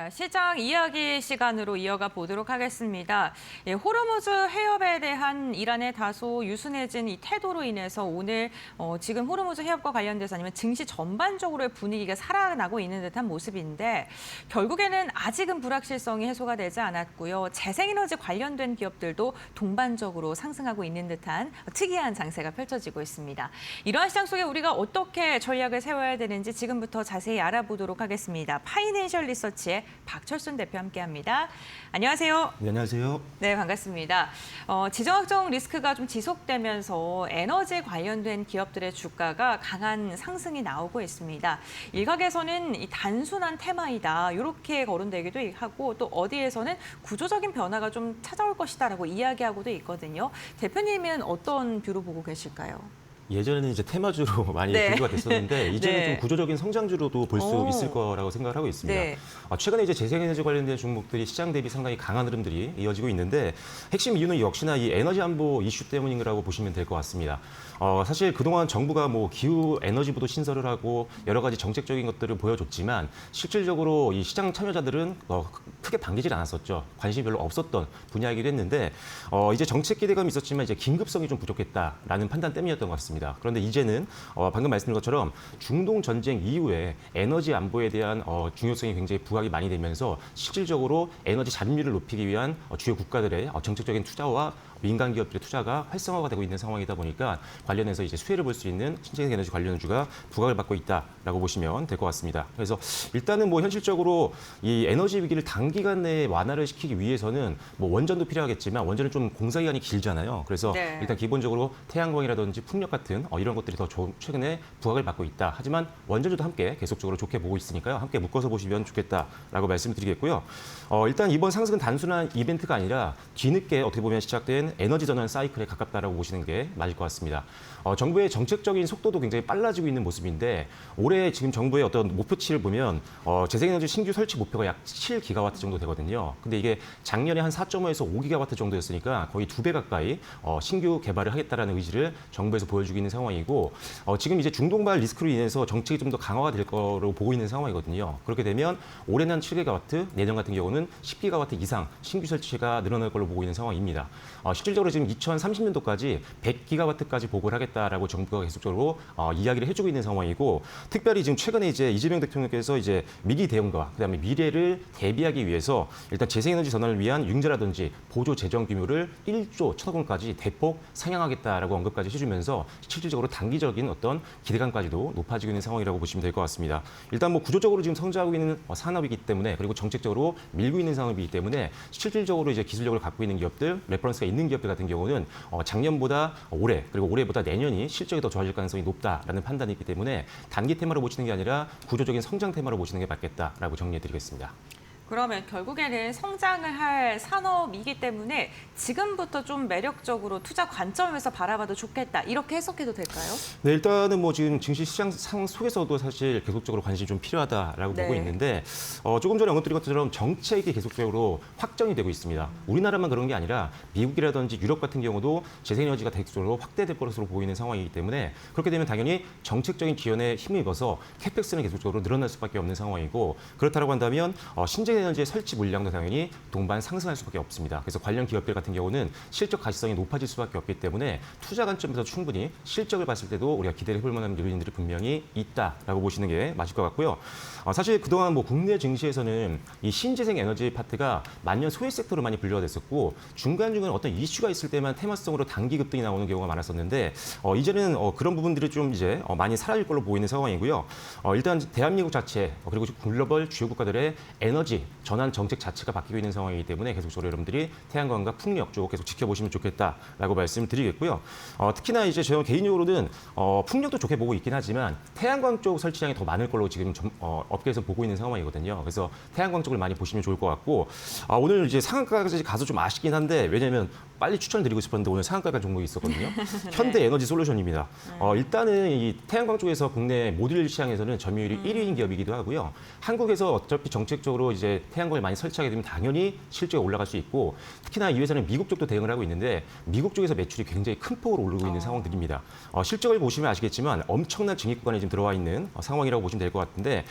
자, 시장 이야기 시간으로 이어가 보도록 하겠습니다. 예, 호르무즈 해협에 대한 이란의 다소 유순해진 이 태도로 인해서 오늘 지금 호르무즈 해협과 관련돼서 아니면 증시 전반적으로의 분위기가 살아나고 있는 듯한 모습인데 결국에는 아직은 불확실성이 해소가 되지 않았고요. 재생에너지 관련된 기업들도 동반적으로 상승하고 있는 듯한 특이한 장세가 펼쳐지고 있습니다. 이러한 시장 속에 우리가 어떻게 전략을 세워야 되는지 지금부터 자세히 알아보도록 하겠습니다. 파이낸셜 리서치의 박철순 대표 함께합니다. 안녕하세요. 네, 안녕하세요. 네, 반갑습니다. 지정학적 리스크가 좀 지속되면서 에너지 관련된 기업들의 주가가 강한 상승이 나오고 있습니다. 일각에서는 이 단순한 테마이다 이렇게 거론되기도 하고 또 어디에서는 구조적인 변화가 좀 찾아올 것이다라고 이야기하고도 있거든요. 대표님은 어떤 뷰로 보고 계실까요? 예전에는 이제 테마주로 많이 분류가 됐었는데 이제는 좀 구조적인 성장주로도 볼 수 있을 거라고 생각을 하고 있습니다. 네. 최근에 이제 재생에너지 관련된 종목들이 시장 대비 상당히 강한 흐름들이 이어지고 있는데 핵심 이유는 역시나 이 에너지 안보 이슈 때문이라고 보시면 될 것 같습니다. 사실 그동안 정부가 뭐 기후 에너지부도 신설을 하고 여러 가지 정책적인 것들을 보여줬지만 실질적으로 이 시장 참여자들은 크게 당기질 않았었죠. 관심이 별로 없었던 분야이기도 했는데 이제 정책 기대감이 있었지만 이제 긴급성이 좀 부족했다라는 판단 때문이었던 것 같습니다. 그런데 이제는 방금 말씀드린 것처럼 중동 전쟁 이후에 에너지 안보에 대한 중요성이 굉장히 부각이 많이 되면서 실질적으로 에너지 잔류를 높이기 위한 주요 국가들의 정책적인 투자와 민간 기업들의 투자가 활성화가 되고 있는 상황이다 보니까 관련해서 이제 수혜를 볼 수 있는 신재생 에너지 관련주가 부각을 받고 있다라고 보시면 될 것 같습니다. 그래서 일단은 뭐 현실적으로 이 에너지 위기를 단기간 내에 완화를 시키기 위해서는 뭐 원전도 필요하겠지만 원전은 좀 공사 기간이 길잖아요. 그래서 일단 기본적으로 태양광이라든지 풍력 같은 이런 것들이 더 최근에 부각을 받고 있다. 하지만 원전주도 함께 계속적으로 좋게 보고 있으니까요. 함께 묶어서 보시면 좋겠다라고 말씀을 드리겠고요. 일단 이번 상승은 단순한 이벤트가 아니라 뒤늦게 어떻게 보면 시작된 에너지 전환 사이클에 가깝다라고 보시는 게 맞을 것 같습니다. 정부의 정책적인 속도도 굉장히 빨라지고 있는 모습인데 올해 지금 정부의 어떤 목표치를 보면 재생에너지 신규 설치 목표가 약 7기가와트 정도 되거든요. 근데 이게 작년에 한 4.5에서 5기가와트 정도였으니까 거의 2배 가까이 신규 개발을 하겠다라는 의지를 정부에서 보여주고 있는 상황이고 지금 이제 중동발 리스크로 인해서 정책이 좀 더 강화가 될 거로 보고 있는 상황이거든요. 그렇게 되면 올해는 한 7기가와트, 내년 같은 경우는 10기가와트 이상 신규 설치가 늘어날 걸로 보고 있는 상황입니다. 실질적으로 지금 2030년도까지 100기가와트까지 보고를 하겠다라고 정부가 계속적으로 이야기를 해주고 있는 상황이고 특별히 지금 최근에 이제 이재명 대통령께서 이제 미리 대응과 그다음에 미래를 대비하기 위해서 일단 재생에너지 전환을 위한 융자라든지 보조 재정 규모를 1조 1천억 원까지 대폭 상향하겠다라고 언급까지 해주면서 실질적으로 단기적인 어떤 기대감까지도 높아지고 있는 상황이라고 보시면 될 것 같습니다. 일단 뭐 구조적으로 지금 성장하고 있는 산업이기 때문에 그리고 정책적으로 밀고 있는 산업이기 때문에 실질적으로 이제 기술력을 갖고 있는 기업들, 레퍼런스가 있는 기업들 같은 경우는 작년보다 올해 그리고 올해보다 내년이 실적이 더 좋아질 가능성이 높다라는 판단이 있기 때문에 단기 테마로 보시는 게 아니라 구조적인 성장 테마로 보시는 게 맞겠다라고 정리해드리겠습니다. 그러면 결국에는 성장을 할 산업이기 때문에 지금부터 좀 매력적으로 투자 관점에서 바라봐도 좋겠다. 이렇게 해석해도 될까요? 네, 일단은 뭐 지금 증시 시장 상황 속에서도 사실 계속적으로 관심이 좀 필요하다라고 보고 있는데 조금 전에 언급드린 것처럼 정책이 계속적으로 확정이 되고 있습니다. 우리나라만 그런 게 아니라 미국이라든지 유럽 같은 경우도 재생에너지가 계속적으로 확대될 것으로 보이는 상황이기 때문에 그렇게 되면 당연히 정책적인 지원에 힘을 입어서 캐펙스는 계속적으로 늘어날 수밖에 없는 상황이고 그렇다고 한다면 신재생에너지의 설치 물량도 당연히 동반 상승할 수밖에 없습니다. 그래서 관련 기업들 같은 경우는 실적 가시성이 높아질 수밖에 없기 때문에 투자 관점에서 충분히 실적을 봤을 때도 우리가 기대를 해볼 만한 요인들이 분명히 있다라고 보시는 게 맞을 것 같고요. 사실 그동안 뭐 국내 증시에서는 이 신재생 에너지 파트가 만년 소외 섹터로 많이 분류가 됐었고 중간중간 어떤 이슈가 있을 때만 테마성으로 단기 급등이 나오는 경우가 많았었는데 이제는 그런 부분들이 좀 이제 많이 사라질 걸로 보이는 상황이고요. 일단 대한민국 자체 그리고 글로벌 주요 국가들의 에너지 전환 정책 자체가 바뀌고 있는 상황이기 때문에 계속적으로 여러분들이 태양광과 풍력 쪽 계속 지켜보시면 좋겠다라고 말씀드리겠고요. 특히나 이제 저 개인적으로는 풍력도 좋게 보고 있긴 하지만 태양광 쪽 설치량이 더 많을 걸로 지금 업계에서 보고 있는 상황이거든요. 그래서 태양광 쪽을 많이 보시면 좋을 것 같고 오늘 이제 상한가까지 가서 좀 아쉽긴 한데 왜냐하면 빨리 추천드리고 싶었는데 오늘 상한가 종목이 있었거든요. 현대에너지솔루션입니다. 일단은 이 태양광 쪽에서 국내 모듈 시장에서는 점유율이 1위인 기업이기도 하고요. 한국에서 어차피 정책적으로 이제 태양광을 많이 설치하게 되면 당연히 실적이 올라갈 수 있고 특히나 이 회사는 미국 쪽도 대응을 하고 있는데 미국 쪽에서 매출이 굉장히 큰 폭으로 오르고 있는 상황들입니다. 실적을 보시면 아시겠지만 엄청난 증액 구간에 지금 들어와 있는 상황이라고 보시면 될 것 같은데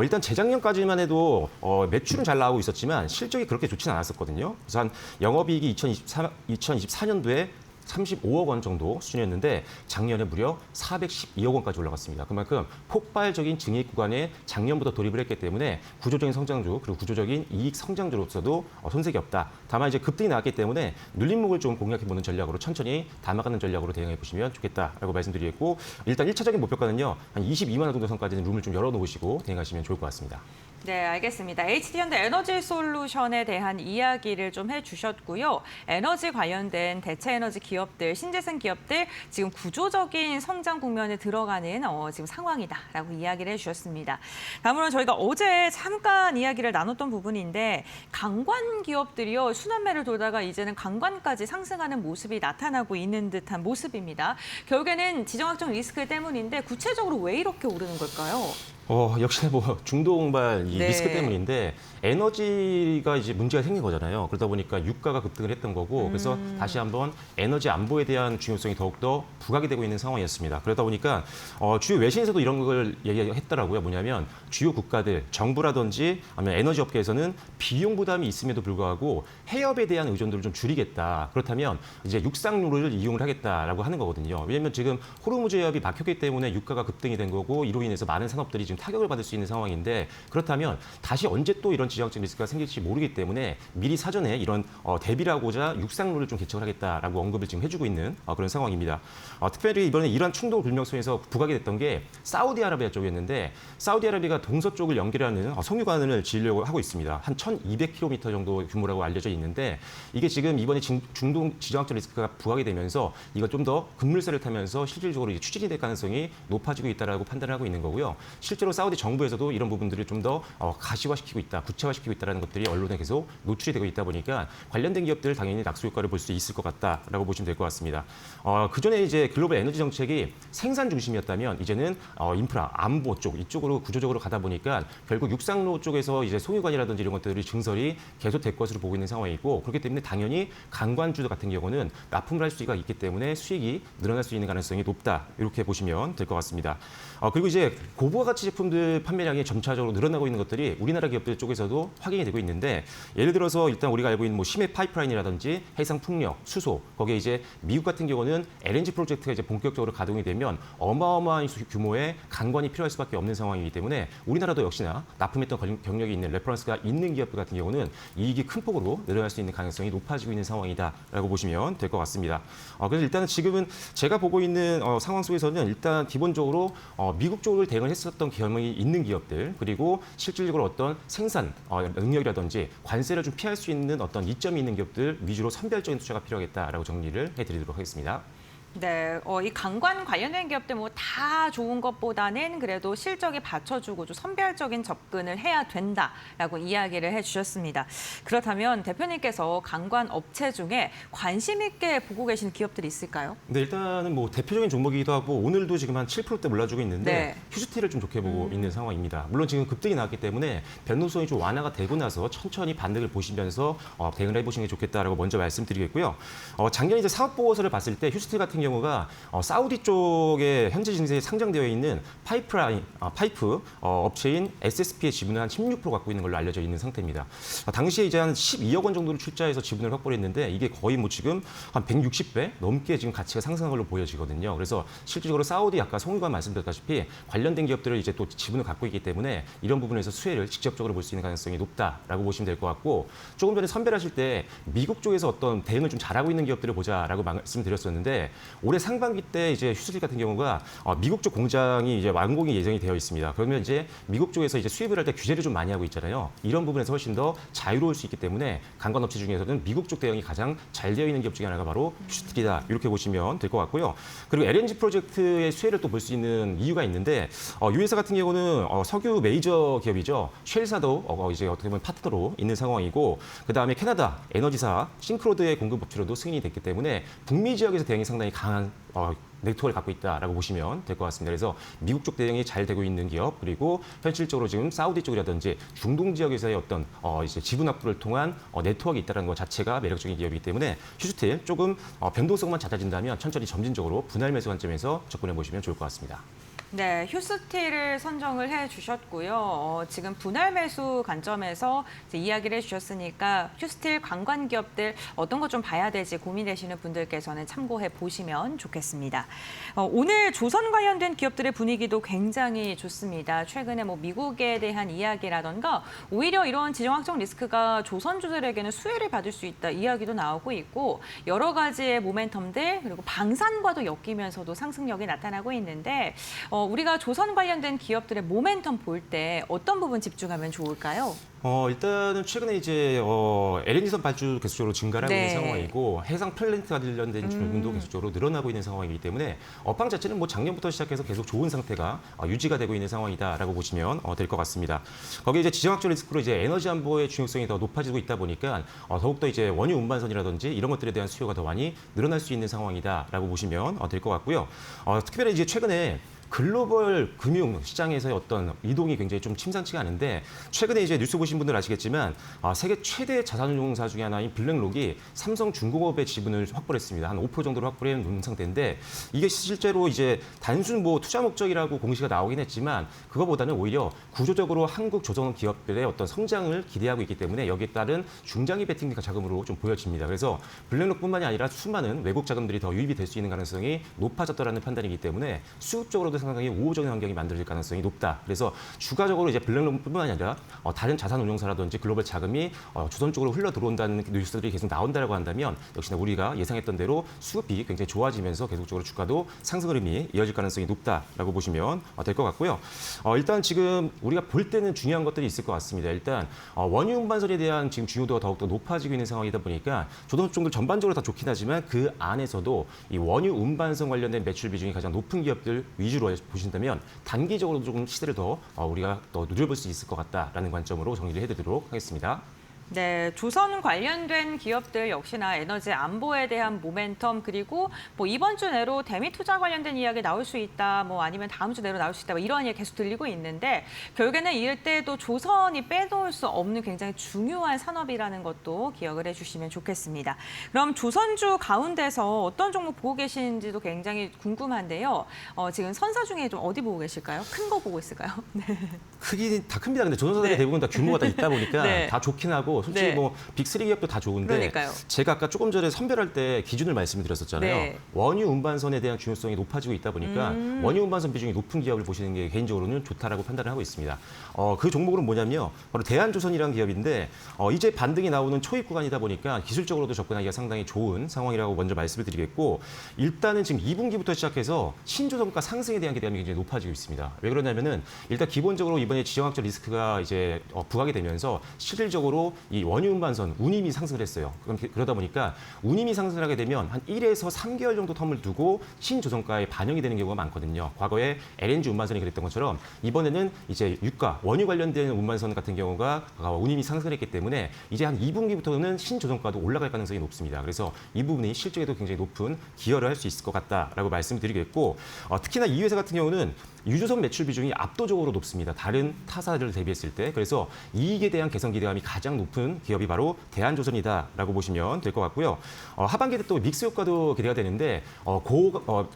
일단 재작년까지만 해도 매출은 잘 나오고 있었지만 실적이 그렇게 좋지는 않았었거든요. 그래서 한 영업이익이 2024년도에 35억 원 정도 수준이었는데 작년에 무려 412억 원까지 올라갔습니다. 그만큼 폭발적인 증액 구간에 작년부터 돌입을 했기 때문에 구조적인 성장주 그리고 구조적인 이익 성장주로서도 손색이 없다. 다만 이제 급등이 나왔기 때문에 눌림목을 좀 공략해보는 전략으로 천천히 담아가는 전략으로 대응해 보시면 좋겠다라고 말씀드리겠고 일단 1차적인 목표가는요. 한 22만 원 정도 선까지는 룸을 좀 열어놓으시고 대응하시면 좋을 것 같습니다. 네, 알겠습니다. HD현대 에너지 솔루션에 대한 이야기를 좀 해주셨고요. 에너지 관련된 대체에너지 기업들, 신재생 기업들 지금 구조적인 성장 국면에 들어가는 지금 상황이다라고 이야기를 해주셨습니다. 다음으로 저희가 어제 잠깐 이야기를 나눴던 부분인데 강관 기업들이요. 순환매를 돌다가 이제는 강관까지 상승하는 모습이 나타나고 있는 듯한 모습입니다. 결국에는 지정학적 리스크 때문인데 구체적으로 왜 이렇게 오르는 걸까요? 역시나 뭐 중도공발 이 네. 리스크 때문인데 에너지가 이제 문제가 생긴 거잖아요. 그러다 보니까 유가가 급등을 했던 거고 그래서 다시 한번 에너지 안보에 대한 중요성이 더욱더 부각이 되고 있는 상황이었습니다. 그러다 보니까 주요 외신에서도 이런 걸 얘기했더라고요. 뭐냐면 주요 국가들, 정부라든지 아니면 에너지 업계에서는 비용 부담이 있음에도 불구하고 해협에 대한 의존도를 좀 줄이겠다. 그렇다면 이제 육상로를 이용을 하겠다라고 하는 거거든요. 왜냐하면 지금 호르무즈 해협이 막혔기 때문에 유가가 급등이 된 거고 이로 인해서 많은 산업들이 지금 타격을 받을 수 있는 상황인데 그렇다면 다시 언제 또 이런 지정학적 리스크가 생길지 모르기 때문에 미리 사전에 이런 대비를 하고자 육상로를 좀 개척을 하겠다라고 언급을 지금 해주고 있는 그런 상황입니다. 특별히 이번에 이러한 충동 불명성에서 부각이 됐던 게 사우디아라비아 쪽이었는데 사우디아라비아가 동서쪽을 연결하는 석유관을 지으려고 하고 있습니다. 한 1,200km 정도 규모라고 알려져 있는데 이게 지금 이번에 중동 지정학적 리스크가 부각이 되면서 이거 좀 더 급물살을 타면서 실질적으로 이제 추진이 될 가능성이 높아지고 있다라고 판단을 하고 있는 거고요. 실제로 사우디 정부에서도 이런 부분들을 좀 더 가시화시키고 있다, 구체화시키고 있다는 것들이 언론에 계속 노출이 되고 있다 보니까 관련된 기업들 당연히 낙수 효과를 볼 수 있을 것 같다라고 보시면 될 것 같습니다. 그전에 이제 글로벌 에너지 정책이 생산 중심이었다면 이제는 인프라, 안보 쪽 이쪽으로 구조적으로 가다 보니까 결국 육상로 쪽에서 이제 송유관이라든지 이런 것들이 증설이 계속될 것으로 보고 있는 상황이고 그렇기 때문에 당연히 강관주 같은 경우는 납품을 할 수가 있기 때문에 수익이 늘어날 수 있는 가능성이 높다 이렇게 보시면 될 것 같습니다. 그리고 이제 고부가 가치 제품들 판매량이 점차적으로 늘어나고 있는 것들이 우리나라 기업들 쪽에서도 확인이 되고 있는데 예를 들어서 일단 우리가 알고 있는 뭐 심해 파이프라인이라든지 해상 풍력, 수소 거기에 이제 미국 같은 경우는 LNG 프로젝트가 이제 본격적으로 가동이 되면 어마어마한 규모의 강관이 필요할 수밖에 없는 상황이기 때문에 우리나라도 역시나 납품했던 경력이 있는 레퍼런스가 있는 기업들 같은 경우는 이익이 큰 폭으로 늘어날 수 있는 가능성이 높아지고 있는 상황이다라고 보시면 될 것 같습니다. 그래서 일단은 지금은 제가 보고 있는 상황 속에서는 일단 기본적으로 미국 쪽을 대응을 했었던 경험이 있는 기업들 그리고 실질적으로 어떤 생산 능력이라든지 관세를 좀 피할 수 있는 어떤 이점이 있는 기업들 위주로 선별적인 투자가 필요하겠다라고 정리를 해드리도록 하겠습니다. 네, 이 강관 관련된 기업들 뭐 다 좋은 것보다는 그래도 실적에 받쳐주고 좀 선별적인 접근을 해야 된다라고 이야기를 해주셨습니다. 그렇다면 대표님께서 강관 업체 중에 관심 있게 보고 계신 기업들이 있을까요? 네, 일단은 뭐 대표적인 종목이기도 하고 오늘도 지금 한 7%대 올라주고 있는데 네. 휴스티를 좀 좋게 보고 있는 상황입니다. 물론 지금 급등이 나왔기 때문에 변동성이 좀 완화가 되고 나서 천천히 반등을 보시면서 대응을 해보시는 게 좋겠다라고 먼저 말씀드리겠고요. 작년 이제 사업 보고서를 봤을 때 휴스티 같은 경우가 사우디 쪽에 현재 증시에 상장되어 있는 파이프 업체인 SSP의 지분을 한 16% 갖고 있는 걸로 알려져 있는 상태입니다. 당시에 이제 한 12억 원 정도를 출자해서 지분을 확보를 했는데 이게 거의 뭐 지금 한 160배 넘게 지금 가치가 상승한 걸로 보여지거든요. 그래서 실질적으로 사우디 아까 송유관 말씀드렸다시피 관련된 기업들을 이제 또 지분을 갖고 있기 때문에 이런 부분에서 수혜를 직접적으로 볼 수 있는 가능성이 높다라고 보시면 될 것 같고 조금 전에 선별하실 때 미국 쪽에서 어떤 대응을 좀 잘하고 있는 기업들을 보자라고 말씀드렸었는데 올해 상반기 때 이제 휴스틸 같은 경우가 미국 쪽 공장이 이제 완공이 예정이 되어 있습니다. 그러면 이제 미국 쪽에서 이제 수입을 할 때 규제를 좀 많이 하고 있잖아요. 이런 부분에서 훨씬 더 자유로울 수 있기 때문에 관광 업체 중에서는 미국 쪽 대응이 가장 잘 되어 있는 기업 중에 하나가 바로 휴스틸이다. 이렇게 보시면 될 것 같고요. 그리고 LNG 프로젝트의 수혜를 또 볼 수 있는 이유가 있는데 이 회사 같은 경우는 석유 메이저 기업이죠. 쉘사도 이제 어떻게 보면 파트너로 있는 상황이고 그다음에 캐나다 에너지사 싱크로드의 공급 업체로도 승인이 됐기 때문에 북미 지역에서 대응이 상당히 강한 네트워크를 갖고 있다라고 보시면 될 것 같습니다. 그래서 미국 쪽 대응이 잘 되고 있는 기업 그리고 현실적으로 지금 사우디 쪽이라든지 중동 지역에서의 어떤 이제 지분 확보를 통한 네트워크가 있다는 것 자체가 매력적인 기업이기 때문에 휴스틸 조금 변동성만 잦아진다면 천천히 점진적으로 분할 매수 관점에서 접근해 보시면 좋을 것 같습니다. 네, 휴스틸을 선정을 해주셨고요. 지금 분할 매수 관점에서 이제 이야기를 해주셨으니까 휴스틸 관광 기업들 어떤 거 좀 봐야 될지 고민되시는 분들께서는 참고해 보시면 좋겠습니다. 오늘 조선 관련된 기업들의 분위기도 굉장히 좋습니다. 최근에 뭐 미국에 대한 이야기라던가 오히려 이런 지정 확정 리스크가 조선주들에게는 수혜를 받을 수 있다 이야기도 나오고 있고 여러 가지의 모멘텀들 그리고 방산과도 엮이면서도 상승력이 나타나고 있는데 우리가 조선 관련된 기업들의 모멘텀 볼 때 어떤 부분 집중하면 좋을까요? 일단은 최근에 이제 LNG선 발주 계속적으로 증가를 하고 네. 있는 상황이고 해상 플랜트와 관련된 부분도 계속적으로 늘어나고 있는 상황이기 때문에 업황 자체는 뭐 작년부터 시작해서 계속 좋은 상태가 유지가 되고 있는 상황이다라고 보시면 될 것 같습니다. 거기에 이제 지정학적 리스크로 이제 에너지 안보의 중요성이 더 높아지고 있다 보니까 더욱더 이제 원유 운반선이라든지 이런 것들에 대한 수요가 더 많이 늘어날 수 있는 상황이다라고 보시면 될 것 같고요. 특별히 이제 최근에 글로벌 금융 시장에서의 어떤 이동이 굉장히 좀 심상치가 않은데 최근에 이제 뉴스 보신 분들 아시겠지만 세계 최대 자산운용사 중에 하나인 블랙록이 삼성중공업의 지분을 확보를 했습니다. 한 5% 정도로 확보를 해놓은 상태인데 이게 실제로 이제 단순 뭐 투자 목적이라고 공시가 나오긴 했지만 그거보다는 오히려 구조적으로 한국 조선 기업들의 어떤 성장을 기대하고 있기 때문에 여기에 따른 중장기 베팅 자금으로 좀 보여집니다. 그래서 블랙록뿐만이 아니라 수많은 외국 자금들이 더 유입이 될 수 있는 가능성이 높아졌다라는 판단이기 때문에 수급적으로도 상당히 우호적인 환경이 만들어질 가능성이 높다. 그래서 추가적으로 이제 블랙록뿐만 아니라 다른 자산 운용사라든지 글로벌 자금이 조선 쪽으로 흘러 들어온다는 뉴스들이 계속 나온다라고 한다면 역시나 우리가 예상했던 대로 수급이 굉장히 좋아지면서 계속적으로 주가도 상승 흐름이 이어질 가능성이 높다라고 보시면 될 것 같고요. 일단 지금 우리가 볼 때는 중요한 것들이 있을 것 같습니다. 일단 원유 운반선에 대한 지금 중요도가 더욱더 높아지고 있는 상황이다 보니까 조선 쪽도 전반적으로 다 좋긴 하지만 그 안에서도 이 원유 운반선 관련된 매출 비중이 가장 높은 기업들 위주로 보신다면 단기적으로도 조금 시세를 더 우리가 더 누려볼 수 있을 것 같다라는 관점으로 정리를 해드리도록 하겠습니다. 네, 조선 관련된 기업들 역시나 에너지 안보에 대한 모멘텀 그리고 뭐 이번 주 내로 대미 투자 관련된 이야기 나올 수 있다, 뭐 아니면 다음 주 내로 나올 수 있다, 뭐 이런 이야기 계속 들리고 있는데 결국에는 이럴 때도 조선이 빼놓을 수 없는 굉장히 중요한 산업이라는 것도 기억을 해주시면 좋겠습니다. 그럼 조선주 가운데서 어떤 종목 보고 계시는지도 굉장히 궁금한데요. 지금 선사 중에 좀 어디 보고 계실까요? 큰 거 보고 있을까요? 네. 크긴 다 큽니다. 근데 조선사들이 네. 대부분 다 규모가 다 있다 보니까 네. 다 좋긴 하고 솔직히 네. 뭐 빅3 기업도 다 좋은데 그러니까요. 제가 아까 조금 전에 선별할 때 기준을 말씀드렸었잖아요. 네. 원유 운반선에 대한 중요성이 높아지고 있다 보니까 원유 운반선 비중이 높은 기업을 보시는 게 개인적으로는 좋다라고 판단을 하고 있습니다. 그 종목은 뭐냐면 바로 대한조선이라는 기업인데 이제 반등이 나오는 초입 구간이다 보니까 기술적으로도 접근하기가 상당히 좋은 상황이라고 먼저 말씀을 드리겠고 일단은 지금 2분기부터 시작해서 신조선가 상승에 대한 기대감이 굉장히 높아지고 있습니다. 왜 그러냐면은 일단 기본적으로 이번에 지정학적 리스크가 이제 부각이 되면서 실질적으로 이 원유 운반선 운임이 상승을 했어요. 그러다 보니까 운임이 상승하게 되면 한 1에서 3개월 정도 텀을 두고 신조선가에 반영이 되는 경우가 많거든요. 과거에 LNG 운반선이 그랬던 것처럼 이번에는 이제 유가, 원유 관련된 운반선 같은 경우가 운임이 상승했기 때문에 이제 한 2분기부터는 신조선가도 올라갈 가능성이 높습니다. 그래서 이 부분이 실적에도 굉장히 높은 기여를 할 수 있을 것 같다라고 말씀드리겠고 특히나 이 회사 같은 경우는 유조선 매출 비중이 압도적으로 높습니다. 다른 타사를 대비했을 때. 그래서 이익에 대한 개선 기대감이 가장 높은 기업이 바로 대한조선이다라고 보시면 될 것 같고요. 하반기 때 또 믹스 효과도 기대가 되는데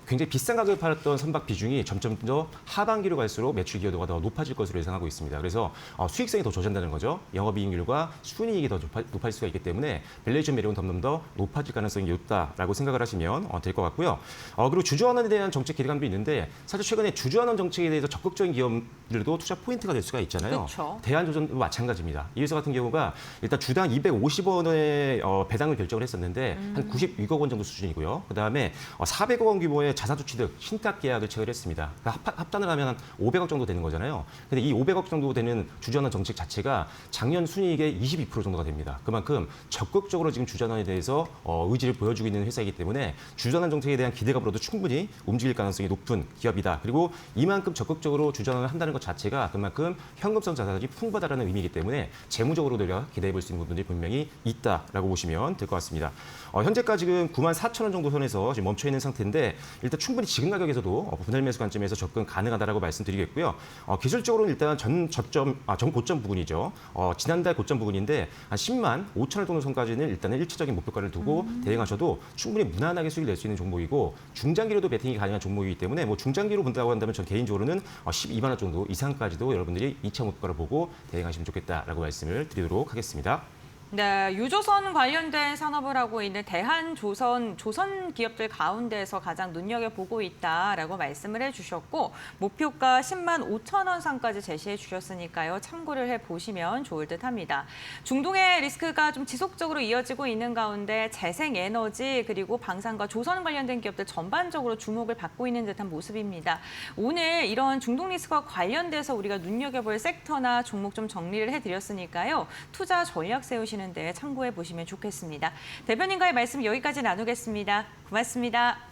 굉장히 비싼 가격에 팔았던 선박 비중이 점점 더 하반기로 갈수록 매출 기여도가 더 높아질 것으로 예상하고 있습니다. 그래서 수익성이 더 좋아진다는 거죠. 영업이익률과 순이익이 더 높아질 수가 있기 때문에 밸류에이션 매력은 점점 더 높아질 가능성이 높다라고 생각을 하시면 될 것 같고요. 그리고 주주환원에 대한 정책 기대감도 있는데 사실 최근에 주주환원 정책에 대해서 적극적인 기업들도 투자 포인트가 될 수가 있잖아요. 그렇죠. 대한조선도 마찬가지입니다. 이 회사 같은 경우가 일단 주당 250원의 배당을 결정을 했었는데 한 96억 원 정도 수준이고요. 그다음에 400억 원 규모의 자사주 취득 신탁 계약을 체결했습니다. 그러니까 합단을 하면 한 500억 정도 되는 거잖아요. 근데 이 500억 정도 되는 주전환 정책 자체가 작년 순이익의 22% 정도가 됩니다. 그만큼 적극적으로 지금 주전환에 대해서 의지를 보여주고 있는 회사이기 때문에 주전환 정책에 대한 기대감으로도 충분히 움직일 가능성이 높은 기업이다. 그리고 이만큼 적극적으로 주전환을 한다는 것 자체가 그만큼 현금성 자산이 풍부하다는 의미이기 때문에 재무적으로도 우리가 기대해 볼 수 있는 부분들이 분명히 있다라고 보시면 될 것 같습니다. 현재까지 지금 94,000원 정도 선에서 지금 멈춰 있는 상태인데 일단 충분히 지금 가격에서도 분할 매수 관점에서 접근 가능하다라고 말씀드리겠고요. 기술적으로는 일단 전 고점 부분이죠. 지난달 고점 부분인데 한 10만 5천원 정도 선까지는 일단은 일차적인 목표가를 두고 대응하셔도 충분히 무난하게 수익을 낼 수 있는 종목이고 중장기로도 베팅이 가능한 종목이기 때문에 뭐 중장기로 본다고 한다면 전 개인적으로는 12만 원 정도 이상까지도 여러분들이 2차 목표가를 보고 대응하시면 좋겠다라고 말씀을 드리도록 하겠습니다. 네, 유조선 관련된 산업을 하고 있는 대한조선, 조선 기업들 가운데서 가장 눈여겨보고 있다라고 말씀을 해주셨고 목표가 10만 5천 원 선까지 제시해 주셨으니까요. 참고를 해보시면 좋을 듯합니다. 중동의 리스크가 좀 지속적으로 이어지고 있는 가운데 재생에너지 그리고 방산과 조선 관련된 기업들 전반적으로 주목을 받고 있는 듯한 모습입니다. 오늘 이런 중동 리스크와 관련돼서 우리가 눈여겨볼 섹터나 종목 좀 정리를 해드렸으니까요. 투자 전략 세우시는 데 참고해 보시면 좋겠습니다. 대표님과의 말씀 여기까지 나누겠습니다. 고맙습니다.